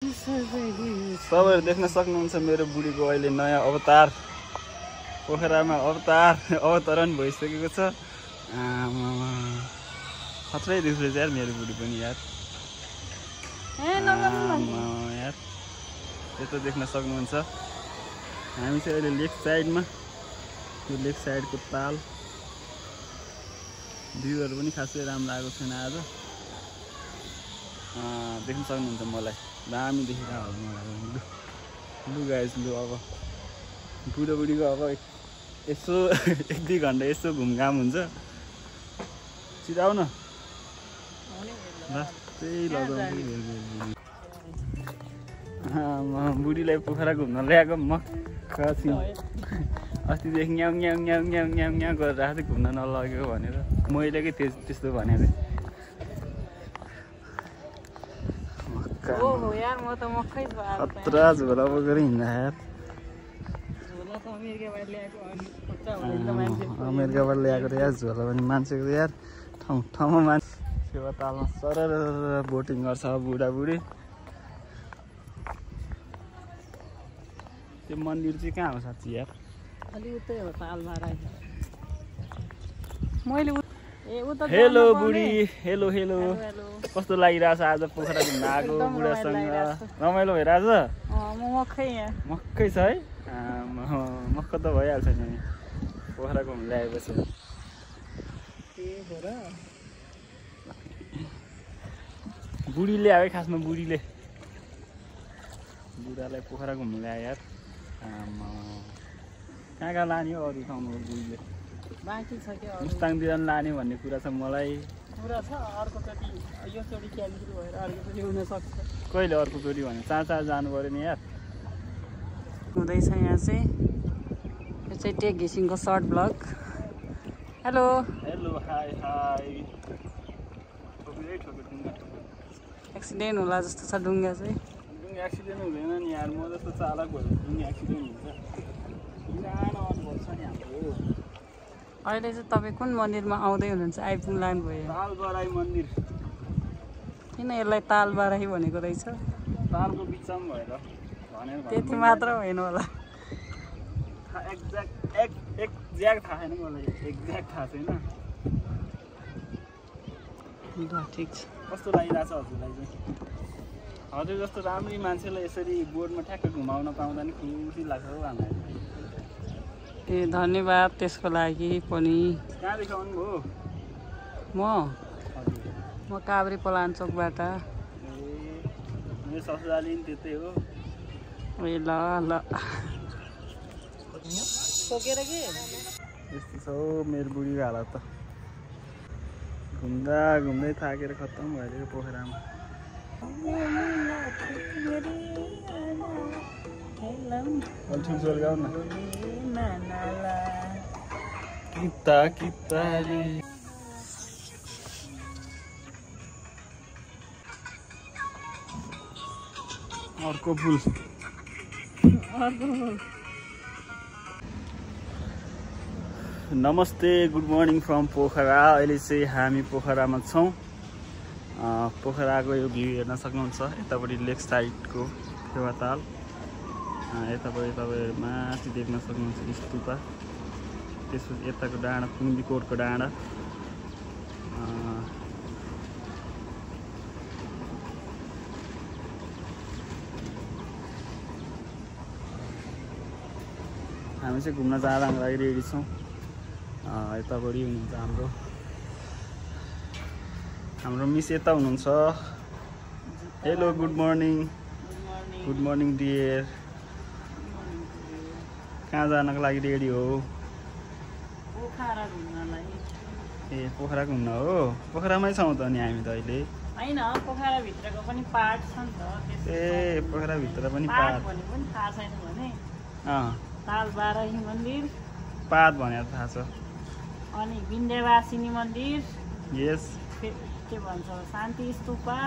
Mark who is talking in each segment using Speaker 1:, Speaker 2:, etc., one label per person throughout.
Speaker 1: तपाईहरु देख्न सक्नुहुन्छ मेरो बुढीको अहिले नयाँ अवतार पोखरामा अवतरण भइसकेको छ। खत्रै देख्छ यार मेरो बुढी पनि यार। यार यता देख्न सक्नुहुन्छ हामी चाहिँ अहिले लेफ्ट साइडमा, यो लेफ्ट साइडको ताल भ्यूहरु पनि खासै राम्रो आएको छैन आज। देख्न सक्नुहुन्छ मलाई दामी देखिरहेको मलाई। लु गाइस लु अब बुढोबुढीको अब यसो 1-2 घन्टा यसो घुमघाम हुन्छ। चिराउ न बुढीलाई पोखरा घुम्न ल्याएको म अस्तिदेखि न्याउ न्याउ न्याउ न्याउ न्याउ न्याउ गरेर आएको थिएँ घुम्न नलग्यो भनेर। मैले के त्यस्तो भनेको थिएँ। खतरा झोला बोकेर हिँड्दा यार। अमेरिकाबाट ल्याएको त यार झोला पनि मान्छेको त यार ठाउँ ठाउँमा मान्छे सेवा तालमा सरर बोटिङ गर्छ बुढाबुढी। त्यो मन्दिर चाहिँ कहाँ हो साँच्ची यार? हेलो बुढी, हेलो हेलो। कस्तो लागिरहेछ आज पोखरा घुम्न आएको बुढासँग? रमाइलो भइरहेछ? मक्कै छ है? मक्क त भइहाल्छ नि पोखरा घुम्न ल्याएपछि। बुढीले आयो खासमा, बुढीले बुढालाई पोखरा घुम्न ल्यायो यार। कहाँ कहाँ लाने हो अरू ठाउँमा बुढीले? बाँकी छ क्या मुस्ताङतिर लाने भन्ने कुरा छ मलाई। कुरा छ अर्कोचोटि, यो चोटि क्यान्सल भएर अर्कोचोटि हुन सक्छ। कहिले अर्कोचोटि भने चाँचा जानु पर्यो नि यार।
Speaker 2: हुँदैछ यहाँ चाहिँ, यो चाहिँ टेक घिसिङको short blog. Hello
Speaker 1: hello hi hi.
Speaker 2: Accident होला जस्तो छ ढुङ्गा चाहिँ।
Speaker 1: ढुङ्गा एक्सिडेन्ट हुँदैन नि यार, म जस्तो चालक भयो ढुङ्गा एक्सिडेन्ट हुन्छ।
Speaker 2: अहिले चाहिँ तपाईँ कुन मन्दिरमा आउँदै हुनुहुन्छ? आइपुग्नु भयो
Speaker 1: तालबाराई मन्दिर।
Speaker 2: किन यसलाई तालबाराई भनेको रहेछ?
Speaker 1: तालको बिचमा भएर भनेर
Speaker 2: त्यति मात्र होइन होला।
Speaker 1: एक्ज्याक्ट थाहा छैन मलाई, एक्ज्याक्ट थाहा छैन।
Speaker 2: ल ठिक छ।
Speaker 1: कस्तो लागिरहेछ हजुरलाई चाहिँ? हजुर जस्तो राम्रै मान्छेलाई यसरी बोर्डमा ठ्याक्क घुमाउन पाउँदा नि खुसी लाग्छ हौ हामीलाई।
Speaker 2: ए धन्यवाद त्यसको लागि पनि।
Speaker 1: कहाँदेखि आउनुभयो?
Speaker 2: म काभ्रे पलाञ्चोकबाट।
Speaker 1: ए मेरो ससुराली नि त्यतै हो।
Speaker 2: ए ल ल सोकेर के
Speaker 1: यस्तो छ हौ मेरो बुढीको हालत त। घुम्दा घुम्दै थाकेर खत्तम भइदियो पोखरामा। गाउँ न किता किता रे। अर्को फुल नमस्ते गुड मर्निङ फ्रम पोखरा। अहिले चाहिँ हामी पोखरामा छौँ। पोखराको यो भ्यू हेर्न सक्नुहुन्छ। यतापट्टि लेफ्ट साइडको फेवाताल, यतापट्टि तपाईँ माथि देख्न सक्नुहुन्छ स्तूपा, त्यसपछि यताको डाँडा पुङ्गीकोटको डाँडा। हामी चाहिँ घुम्न जानको लागि रेडी छौँ। यतापट्टि हुनुहुन्छ हाम्रो मिस यता हुनुहुन्छ। Hello good morning. Good morning dear. कहाँ जानको लागि रेडी हो?
Speaker 2: पोखरा घुम्नलाई।
Speaker 1: ए पोखरा घुम्न हो? पोखरामै छौँ त नि हामी त अहिले।
Speaker 2: हैन पोखरा भित्रको पनि पार्ट छ नि त।
Speaker 1: ए पोखरा भित्र पनि पार्ट
Speaker 2: भने पनि थाहा छैन भने तालबाराई मन्दिर
Speaker 1: पात भनेर थाहा छ।
Speaker 2: अनि विन्ध्यवासिनी मन्दिर,
Speaker 1: यस
Speaker 2: के भन्छ शान्ति स्तूपा,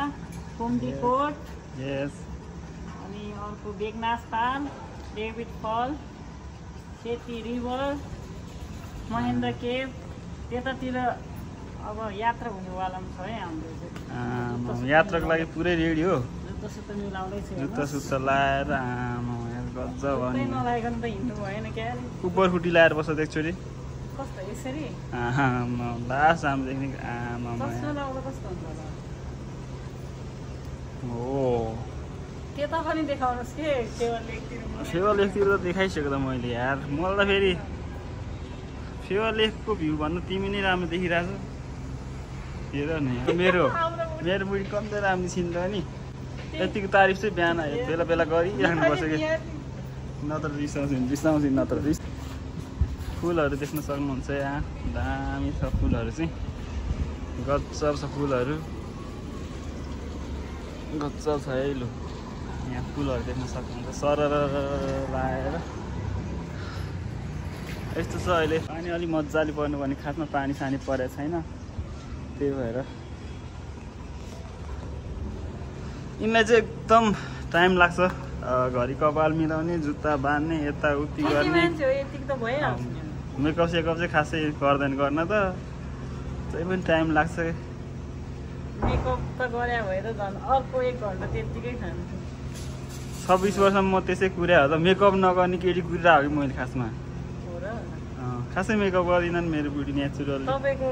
Speaker 2: कुम्दीकोट,
Speaker 1: यस।
Speaker 2: अनि अर्को बेगनास ताल, डेभिड फल, सेती रिभर, महेन्द्र केभ। त्यतातिर अब यात्रा हुनेवाला छ है हाम्रो चाहिँ।
Speaker 1: यात्राको लागि पुरै रेडी हो? जुत्ता सुत्ता लाएर आमा गजब उपर खुट्टी लाएर बस्छ एकचोटि लास आमदेखि आमा हो सेवा लेखतिर त देखाइसक्यो त मैले यार मलाई त फेरि सेवा लेखको भ्यू भन्दा तिमी नै राम्रो देखिरहेको छ हेर नि मेरो बुढी कम्ती राम्रो छिन्छ नि यतिको तारिफ चाहिँ बिहान बेला बेला गरिराख्नुपर्छ कि नत्र रिसाउँछ नत्र फुलहरू देख्न सक्नुहुन्छ यहाँ दामी छ फुलहरू चाहिँ गजब छ फुलहरू गजब छ है लु यहाँ फुलहरू देख्न सक्नुहुन्छ सरर लाएर यस्तो छ अहिले पानी अलि मजाले पर्नु भने खासमा पानी सानी परेको छैन त्यही भएर यिनलाई चाहिँ एकदम टाइम लाग्छ घरि कपाल मिलाउने जुत्ता बाँध्ने यताउति गर्ने मेकअप सेकअप चाहिँ खासै गर्दैन गर्न त त्यही पनि टाइम लाग्छ
Speaker 2: मेकअप त गरे भएर झन् अर्को 1 घण्टा त्यतिकै खान्छु
Speaker 1: 26 वर्षमा म त्यसै कुरा हो त मेकअप नगर्ने केटी कुरा हो कि मैले खासमा खासै मेकअप गर्दिनन् मेरो बुढी नेचुरल
Speaker 2: तपाईँको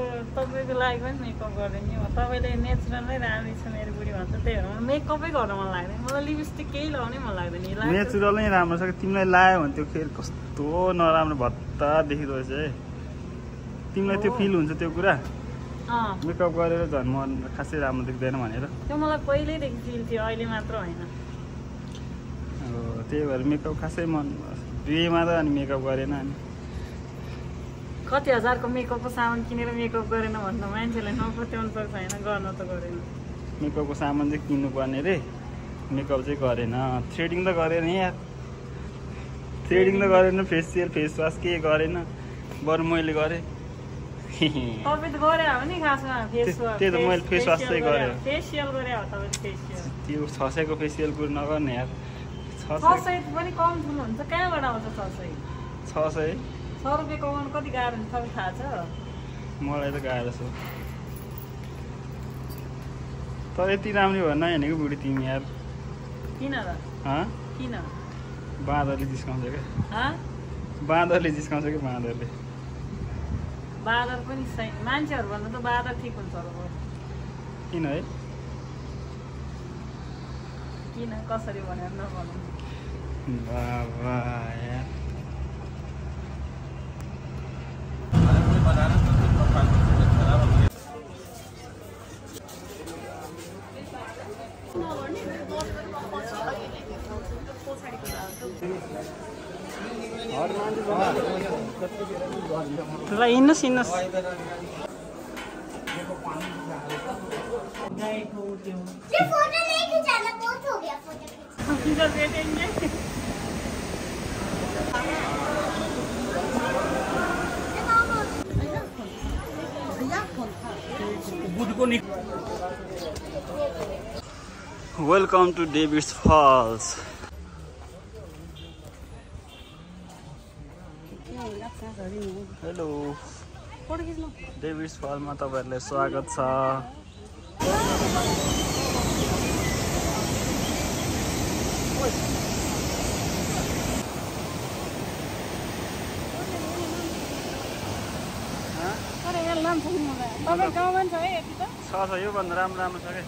Speaker 2: लागि पनि मेकअप गर्दैन नि तपाईँले नेचुरलै राम्रो छ मेरो बुढी भन्छ त्यही हो मेकअपै गर्न मन लाग्दैन मलाई लिपस्टिक केही लगाउनै मन लाग्दैन
Speaker 1: नेचुरल नै राम्रो छ तिमीलाई लायो भने त्यो फेरि कस्तो नराम्रो भत्ता देखिरहेछ है तिमीलाई त्यो फिल हुन्छ त्यो कुरा मेकअप गरेर झन् म खासै राम्रो देख्दैन भनेर
Speaker 2: त्यो मलाई पहिल्यैदेखि फिल थियो अहिले मात्र होइन
Speaker 1: त्यही भएर मेकअप खासै मन बिहेमा त अनि मेकअप गरेन अनि
Speaker 2: कति हजारको मेकअपको सामान किनेर मेकअप गरेन भन्दा मान्छेलाई नपत्याउनु पर्छ होइन गर्न त गरेन
Speaker 1: मेकअपको सामान चाहिँ किन्नुपर्ने रे मेकअप चाहिँ गरेन थ्रेडिङ त गरेन यार थ्रेडिङ त गरेन फेसियल फेस वास के गरेन बरु मैले गरेँ
Speaker 2: तपाईँ त गरे हो नि खासमा फेस वास
Speaker 1: त्यही त मैले फेस वास चाहिँ गरेँ
Speaker 2: फेसियल गरे हो तपाईले फेसियल
Speaker 1: त्यो 600 को फेसियल कुरो नगर्ने यार
Speaker 2: 600 पनि कम ठुलो हुन्छ कहाँबाट आउँछ
Speaker 1: 600
Speaker 2: 100 रुपियाँ कमाउनु कति गाह्रो हुन्छ तपाईँ थाहा छ
Speaker 1: मलाई त गाह्रो छ तर यति राम्रो भन्न नहेनेको बुढी तिमी यार
Speaker 2: किन र किन
Speaker 1: बाँदरले जिस्काउँछ क्या बाँदरले जिस्काउँछ कि
Speaker 2: बाँदर पनि मान्छेहरू भन्दा त बाँदर ठिक हुन्छ होला
Speaker 1: किन है
Speaker 2: किन कसरी भनेर नभन्नु
Speaker 1: बाबा यार
Speaker 2: ल हिँड्नुहोस्
Speaker 1: Welcome to David's Falls. Hello David's फलमा तपाईहरुलाई स्वागत छ छ यो भन्दा राम्रो छ के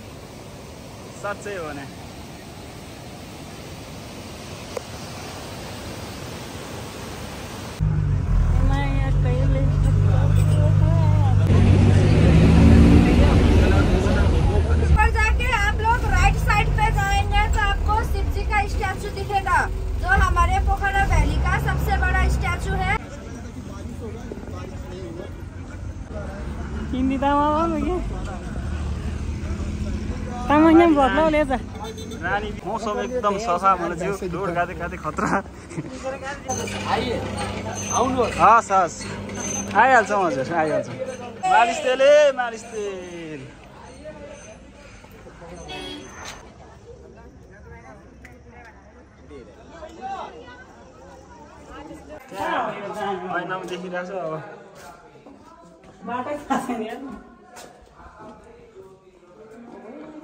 Speaker 1: साच्चै हो भने
Speaker 3: स्टैचू दिखेगा जो हमारे पोखरा वैली का सबसे बड़ा स्टैचू है।
Speaker 2: हिंदी तामाङले भर्ला ले जा
Speaker 1: रानी मौसम एकदम सफा भने जिउ रोड गाते गाते खतरा आउनु हस् आइहाल्छौँ हजुर आइहाल्छौँ मालिस तेल ऐनामा देखिरहेछ अब
Speaker 2: बाटै थाहा छैन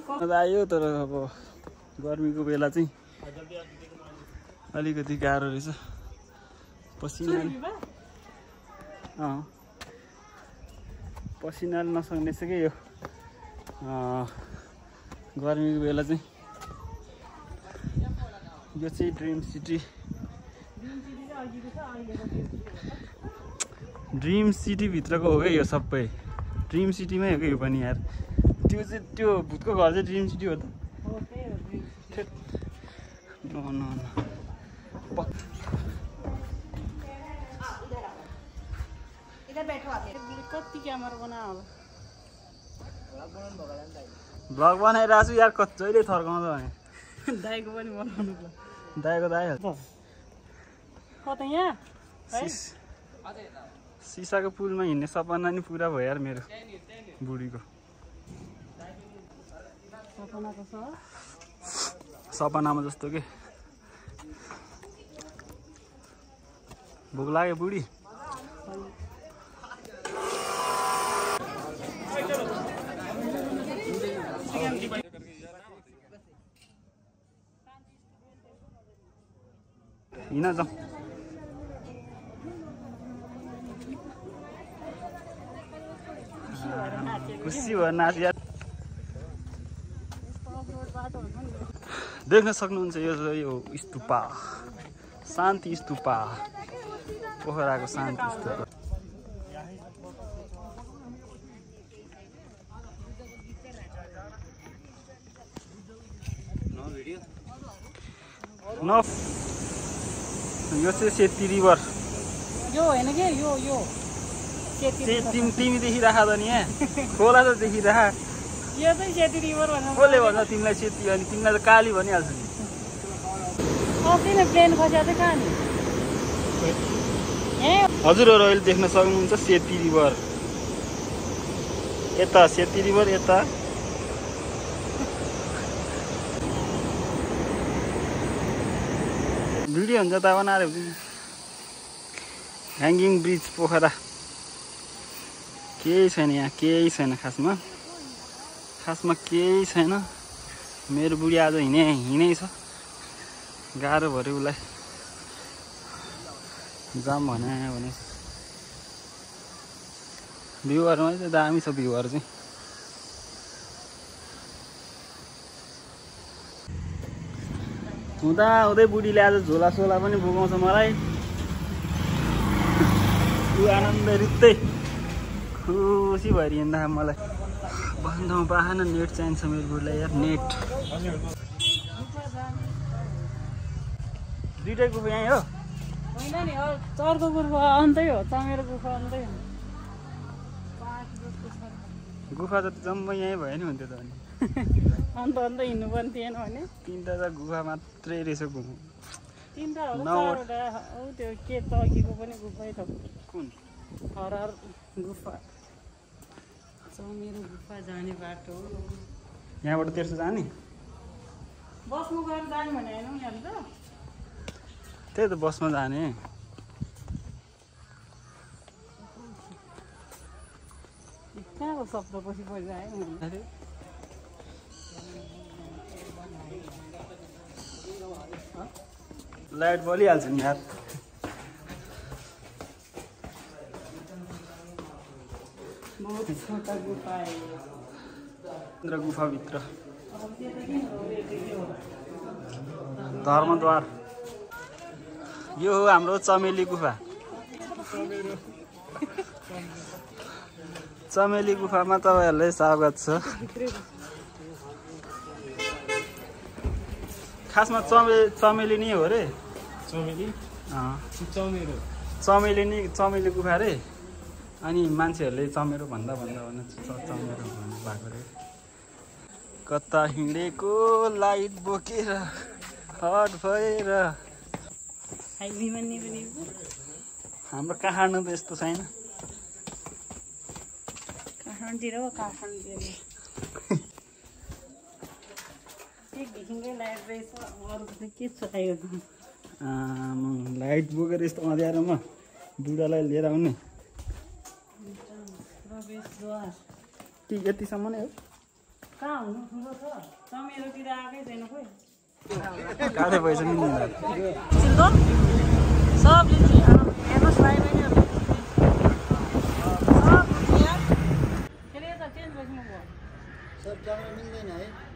Speaker 1: मजा आयो तर अब गर्मीको बेला चाहिँ अलिकति गाह्रो रहेछ पसिनाले नसक्ने चाहिँ के यो गर्मीको बेला चाहिँ यो चाहिँ ड्रिम सिटी भित्रको हो क्या यो सबै ड्रिम सिटीमै हो क्या यो पनि यार त्यो चाहिँ त्यो भूतको घर चाहिँ ड्रिम सिटी हो त
Speaker 2: कति क्यामेरा बनायो होला
Speaker 1: भ्लग बनाइरहेको छु यार जहिले थर्काउँदा भने
Speaker 2: दाइको पनि बनाउनु
Speaker 1: दाइको दाइहाल्छ
Speaker 2: कता यहाँ
Speaker 1: सिसाको पुलमा हिँड्ने सपना नि पुरा भयो यार मेरो बुढीको सपनामा जस्तो के भोक लाग्यो बुढी हिँड जाउँ खुसी भयो नाच यार देख्न सक्नुहुन्छ यो स्तूपा शान्ति स्तूपा पोखराको शान्ति स्तूपा यो चाहिँ सेती रिभर
Speaker 2: यो होइन के यो
Speaker 1: तिमी देखिराख त नि यहाँ खोला त देखिराख
Speaker 2: यो चाहिँ सेती रिभर भन्नु
Speaker 1: कसले भन्छ तिमीलाई सेती अनि तिमीलाई त काली भनिहाल्छ नि
Speaker 2: किन प्लेन खस्या चाहिँ कहाँ नि
Speaker 1: हजुरहरू अहिले देख्न सक्नुहुन्छ सेती रिभर यता सेती रिभर यता भिडियो हुन्छ त बनाएर ह्याङ्गिङ ब्रिज पोखरा केही छैन यहाँ केही छैन खासमा केही छैन मेरो बुढी आज हिँडै छ गाह्रो भयो उसलाई जाम भने भ्यूहरूमा चाहिँ दामी छ भ्यूहरू चाहिँ हुँदै बुढीले आज झोला सोला पनि बोकाउँछ मलाई ऊ आनन्द रित्तै खुसी भएर हिँड्दा मलाई भन्दामा पाएन नेट चाहिन्छ मेरो बुढीलाई यार नेट दुइटै गुफा यहीँ हो
Speaker 2: होइन नि चर्को गुफा अन्तै हो चमेरो गुफा अन्तै हो
Speaker 1: गुफा त जम्मै यहीँ भयो नि हुन्थ्यो त अनि
Speaker 2: अन्त हिँड्नु पनि थिएन भने
Speaker 1: तिनवटा त गुफा मात्रै रहेछ घुम्नु
Speaker 2: तिनवटा होला त्यो के तर्कीको पनि गुफै छ
Speaker 1: कुन
Speaker 2: हरहर गुफा चमेरो गुफा जाने बाटो
Speaker 1: यहाँबाट तेर्सो जाने
Speaker 2: बसमा गएर जाने भने होइन उनीहरू त
Speaker 1: त्यही त बसमा जाने
Speaker 2: कहाँको शब्द पछि परिरहेको
Speaker 1: लाइट बलिहाल्छ नि यार
Speaker 2: बहुत छोटा गुफा है
Speaker 1: गुफाभित्र धर्मद्वार यो हो हाम्रो चमेली गुफा चमेली गुफामा तपाईँहरूलाई स्वागत छ खासमा चमेली नै हो रे चमेली गुफा रे अनि मान्छेहरूले चमेरो भन्दा चमेरो भन्नु भएको रे कता हिँडेको लाइट बोकेर हट भएर हाम्रो काठमाडौँ त यस्तो छैन
Speaker 2: काठमाडौँतिर हो काठमाडौँतिर घिसिङकै लाइट रहेछ अरू चाहिँ के चाहियो
Speaker 1: लाइट बोकेर यस्तो अँध्यारोमा बुढालाई लिएर आउने
Speaker 2: प्रवेशद्वार
Speaker 1: कि यतिसम्म नै हो
Speaker 2: कहाँ हुनु ठुलो छ चमेरोतिर आएकै छैन खोइ
Speaker 1: काठे पैसा मिल्दैन
Speaker 2: चिल्लो सब लिन्छु हेर्नुहोस् भाइ बहिनीहरू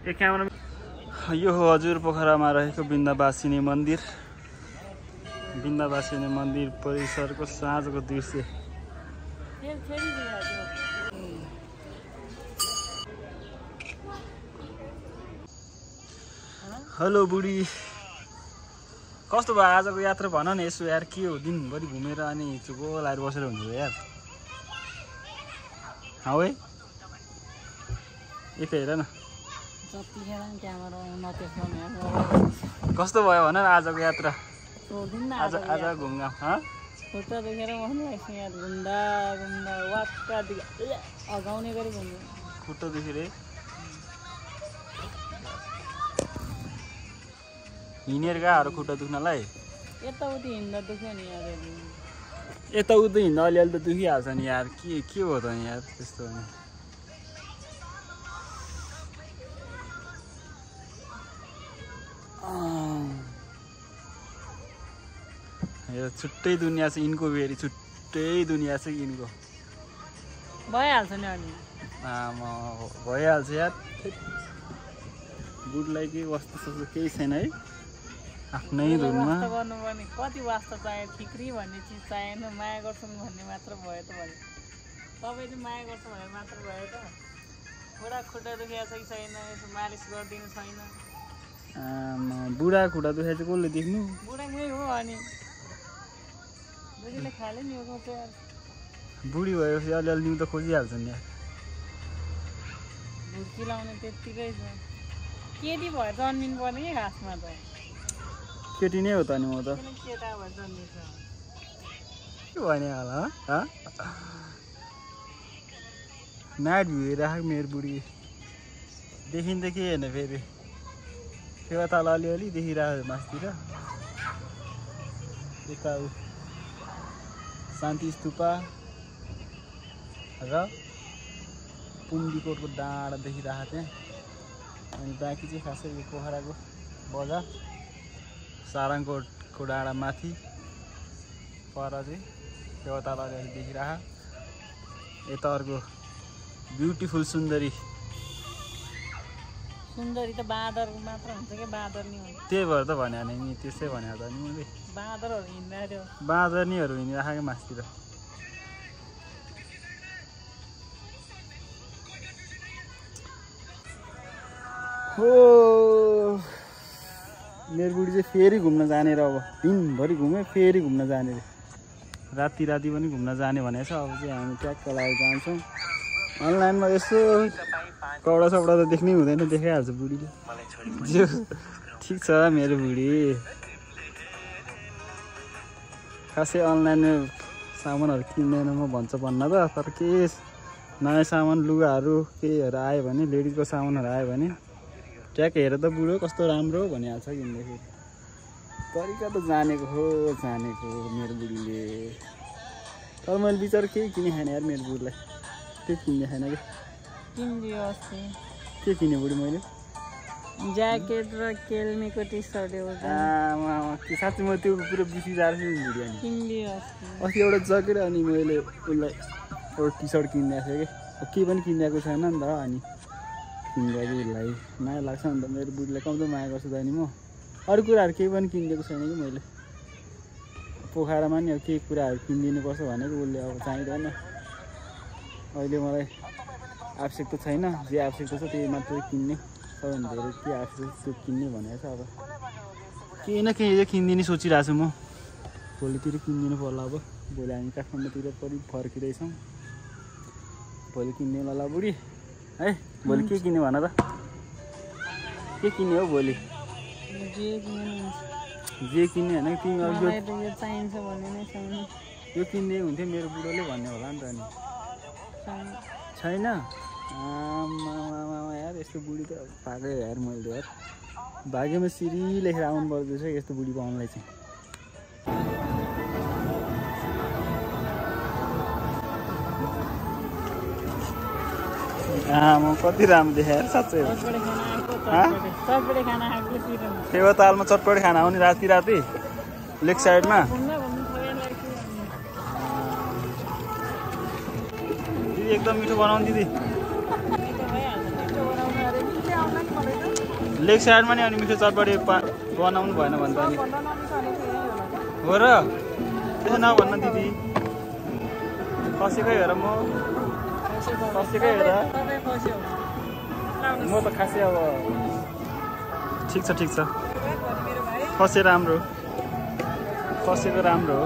Speaker 1: एक क्यामेरा यो हो हजुर पोखरामा रहेको बिन्दावासिनी मन्दिर बिन्दावासिनी मन्दिर परिसरको साँझको दृश्य हेलो बुढी कस्तो भयो आजको यात्रा भन न यसो यार के हो दिनभरि घुमेर अनि चुको लाएर बसेर हुन्छ यार हौ है एकै हेर न कस्तो भयो भन न आजको यात्रा आज घुमघाम
Speaker 2: खुट्टा दुखेर घुम्दा घुम्दा वाक्का अगाउने गरी घुम्नु
Speaker 1: खुट्टा दुखेर हिँडेर गएर खुट्टा दुख्नलाई
Speaker 2: यताउति हिँड्दा दुख्यो नि यार
Speaker 1: यताउति हिँड्दा अलिअलि त दुखिहाल्छ नि यार के हो त यार त्यस्तो नि यो छुट्टै दुनियाँ छ यिनको फेरि छुट्टै दुनियाँ छ यिनको
Speaker 2: भइहाल्छ नि अनि
Speaker 1: भइहाल्छ यार बुढलाई के वास्ता सस्तो केही छैन है आफ्नै धुनमा
Speaker 2: गर्नुपर्ने कति वास्ता चाहियो ठिक्री भन्ने चिज चाहिएन माया गर्छौँ भन्ने मात्र भयो त भने तपाईँले माया गर्छ भने मात्र भयो त बुढा खुट्टा दुखेको छ कि छैन यसो मालिस गरिदिनु छैन
Speaker 1: बुढा खुट्टा दुखेको चाहिँ कसले देख्नु
Speaker 2: बुढा मै हो अनि बुढीले खाले नि हो यार
Speaker 1: बुढी भएपछि अलिअलि न्यु त खोजिहाल्छ नि यार
Speaker 2: भुर्की लाउने त्यत्तिकै छ केटी भएर जन्मिनु पर्ने कि खासमा त
Speaker 1: केटी नै हो त नि म त
Speaker 2: केटा भएर जन्मिन्छ
Speaker 1: के भने होला म्याट भुइराख मेरो बुढी देखिन्छ के होइन फेरि फेवा तल अलिअलि देखिरहेको मासतिर यता शान्ति स्तूपा र पुम्डीकोटको डाँडा देखिरहेको थिएँ अनि बाँकी चाहिँ खासै यो पोखराको बजार सारङकोटको डाँडा माथि पर चाहिँ देवताल अलिअलि देखिरह यता अर्को ब्युटिफुल सुन्दरी
Speaker 2: सुन्दरी त बाँदर मात्र हुन्छ कि बाँदर नि हुन्छ
Speaker 1: त्यही भएर त भने नि त्यसै भने त नि मैले
Speaker 2: बाँदरहरू हिँड्दाखेरि
Speaker 1: बाँदर निहरू हिँडिराखेको मासतिर हो मेरो बुढी चाहिँ फेरि घुम्न जाने र अब दिनभरि घुम्यो फेरि घुम्न जाने रे राति पनि घुम्न जाने भनेको छ अब चाहिँ हामी ट्याक्क लागेर जान्छौँ अनलाइनमा यसो कपडा सपडा त देख्नै हुँदैन देखाइहाल्छ बुढीले जो ठिक छ मेरो बुढी खासै अनलाइन सामानहरू किन्दैन म भन्छ भन्न त तर के नयाँ सामान लुगाहरू केहीहरू आयो भने लेडिजको सामानहरू आयो भने ट्याक हेर त बुढो कस्तो राम्रो भनिहाल्छ किन्दाखेरि तरिका त जानेको हो मेरो बुढीले तर मैले बिचार केही किने खाने यार मेरो बुढीलाई त्यही किन्ने छैन कि
Speaker 2: किनिदियो अस्ति
Speaker 1: के किने बुढी मैले
Speaker 2: ज्याकेट र केल्मीको टी सर्ट एउटा
Speaker 1: साँच्चै म त्यो पुरो बिर्सिरहेको छु नि बुढी अनि
Speaker 2: किनिदियो
Speaker 1: अस्ति एउटा ज्याकेट अनि मैले उसलाई एउटा टी सर्ट किनिदिएको थिएँ कि केही पनि किनिदिएको छैन नि त अनि किनिदिएको उसलाई माया लाग्छ नि त मेरो बुढीलाई कम्ती माया गर्छु त नि म अरू कुराहरू केही पनि किनिदिएको छैन कि मैले पोखरामा नि अब केही कुराहरू किनिदिनुपर्छ भनेको उसले अब चाहिँदैन अहिले मलाई आवश्यकता छैन जे आवश्यकता छ त्यही मात्रै किन्ने सबैभन्दा धेरै के आवश्यक त्यो किन्ने भनेको छ अब केही न केही चाहिँ किनिदिने सोचिरहेको छु म भोलितिर किनिदिनु पर्ला अब भोलि हामी काठमाडौँतिर फर्किँदैछौँ भोलि किन्ने होला बुढी है भोलि के किन्ने भन त के किन्ने हो भोलि जे किन्ने होइन तिमी अब
Speaker 2: चाहिन्छ भन्ने नै छैन
Speaker 1: यो किन्ने हुन्थ्यो मेरो बुढोले भन्ने होला नि त अनि छैन यार यस्तो बुढी त पाएकै यार मैले यार भाग्यमा सिरी लेखेर आउनु पर्दो रहेछ यस्तो बुढी पाउनुलाई चाहिँ म कति राम्रो देखाएर साँच्चै फेवातालमा चटपटे खाना आउने राति राति लेक साइडमा दिदी एकदम मिठो बनाउनु दिदी लेक साइडमा नि अनि मिठो चटपटे बनाउनु भएन भने त अनि हो र त्यसो नभन्न दिदी खसेकै हेर म खसेकै हेर म त खासै अब ठिक छ खसे राम्रो खसेको राम्रो हो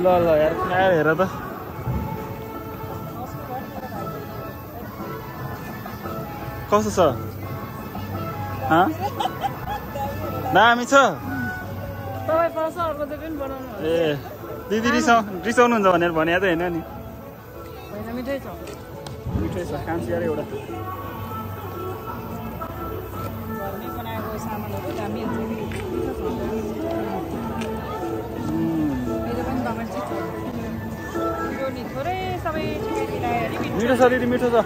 Speaker 1: ल यार खाएर हेर त कस्तो छ दामी छ ए दिदी रिसाउनुहुन्छ भनेर भने त होइन नि मिठै छ कान्छी अरे एउटा मिठो छ दिदी मिठो छ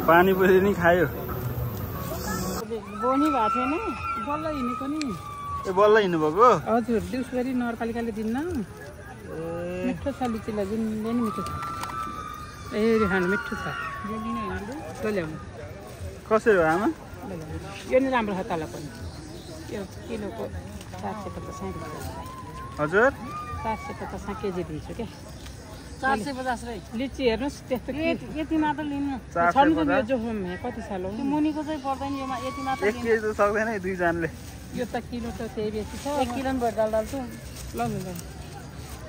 Speaker 1: पानीपुरी नि खायो
Speaker 2: बोनी भएको थिएन बल्ल हिँडेको नि
Speaker 1: ए बल्ल हिँड्नुभएको
Speaker 2: हजुर दिउँसभरि नगरपालिकाले दिन्न मिठो छ लिचीलाई जुनले नि मिठो छ ए खानु मिठो छ ल्याउनु
Speaker 1: कसरी हो आमा
Speaker 2: यो नि राम्रो छ तल पनि यो किलोको 450
Speaker 1: हजुर
Speaker 2: 450 केजी दिन्छु क्या 450 रै लिची हेर्नुहोस् त्यस्तो यति मात्र लिनु कति साल हो मुनिको चाहिँ पर्दैन यो यति मात्र
Speaker 1: 1 केजी त सक्दैन है दुईजनाले
Speaker 2: यो त किलो त त्यही बेसी छ 1 किलो नि भएर डाल्छु ल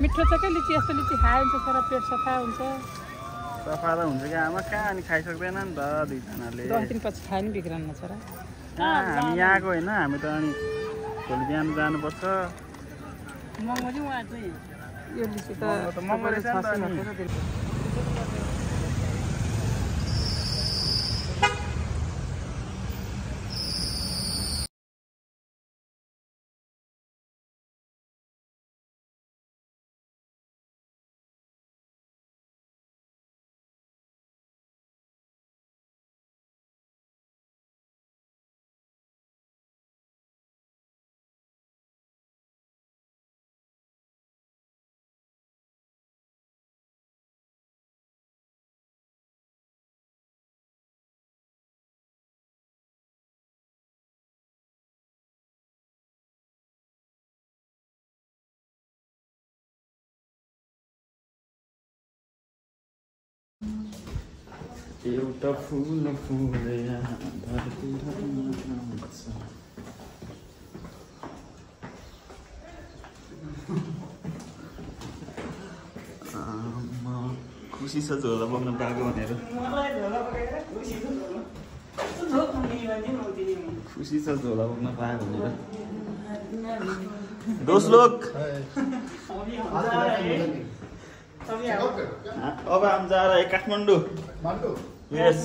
Speaker 2: मिठो छ क्या लिची यस्तो लिची खायो हुन्छ तर पेट सफा हुन्छ
Speaker 1: सफा त हुन्छ क्या आमा कहाँ अनि खाइसक्दैन नि त दुईजनाले
Speaker 2: 10 दिन पछि खाए नि बिग्रन्न छ र
Speaker 1: हामी यहाँको होइन हामी त अनि भोलि बिहान जानुपर्छ
Speaker 2: महँगो नि उहाँ चाहिँ यो लिची त
Speaker 1: महँगो रहेछ नि त नि एउटा फुल फुलेर खुसी छ झोला बोक्न पाएको भनेर खुसी छ झोला बोक्न पायो भनेर दोस्त लोग अब हम जा रहे हैं काठमांडू यस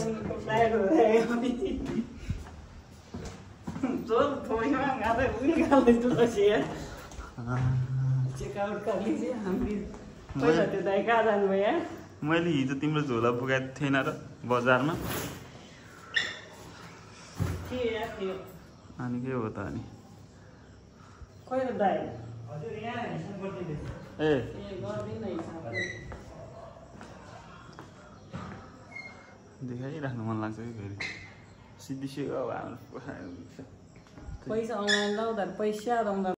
Speaker 1: मैले हिजो तिम्रो झोला बोकाएको थिएन र बजारमा अनि के हो त अनि ए देखाइराख्नु मन लाग्छ कि फेरि सिद्धिसक्यो अब हाम्रो
Speaker 2: पैसा अनलाइन लाउँदा पैसा